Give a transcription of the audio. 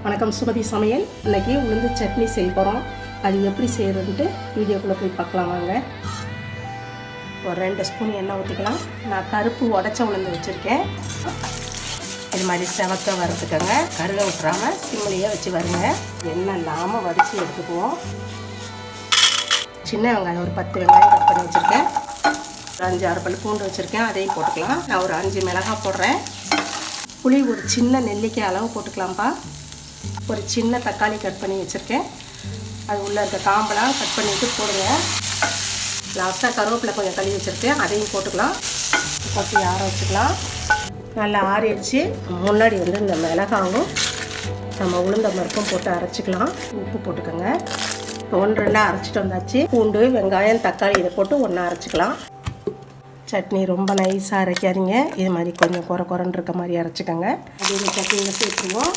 வணக்கம், சுமதி சமையல். இன்றைக்கி உளுந்து சட்னி செய்ய போகிறோம். அது எப்படி செய்கிறதுன்ட்டு வீடியோக்குள்ளே போய் பார்க்கலாம் வாங்க. ஒரு 2 ஸ்பூன் எண்ணெய் ஊற்றிக்கலாம். நான் கருப்பு உடச்ச உளுந்து வச்சுருக்கேன். இது மாதிரி செவக்க வறுத்துக்கோங்க. கருக விட்டுறாமல் சிம்மிலேயே வச்சு வருங்க. எண்ணெய் இல்லாமல் வடித்து எடுத்துக்குவோம். சின்ன வெங்காயம் ஒரு 10 வெங்காயம் கட் பண்ணி வச்சுருக்கேன். ஒரு 5-6 பல் பூண்டு வச்சுருக்கேன், அதையும் போட்டுக்கலாம். நான் ஒரு 5 மிளகாய் போடுறேன். புளி ஒரு சின்ன நெல்லிக்காய் அளவு போட்டுக்கலாம்ப்பா. ஒரு சின்ன தக்காளி கட் பண்ணி வச்சுருக்கேன். அது உள்ளே இருக்க காம்பெல்லாம் கட் பண்ணிவிட்டு போடுங்க. லாஸ்ட்டாக கருவேப்பிலை கொஞ்சம் கழுவி வச்சுருக்கேன், அதையும் போட்டுக்கலாம். கொட்டி ஆற வச்சுக்கலாம். நல்லா ஆறிடுச்சு. முன்னாடி இந்த மிளகாவும் நம்ம உளுந்த பருப்பும் போட்டு அரைச்சிக்கலாம். உப்பு போட்டுக்கோங்க. இப்போ 1-2 அரைச்சிட்டு வந்தாச்சு. பூண்டு, வெங்காயம், தக்காளி இதை போட்டு ஒன்றா அரைச்சிக்கலாம். சட்னி ரொம்ப நைஸாக அரைக்காதீங்க. இது மாதிரி கொஞ்சம் குறை குறைன்னு இருக்க மாதிரி அரைச்சிக்கோங்க. அது இந்த சட்னியில் சேர்த்துருவோம்.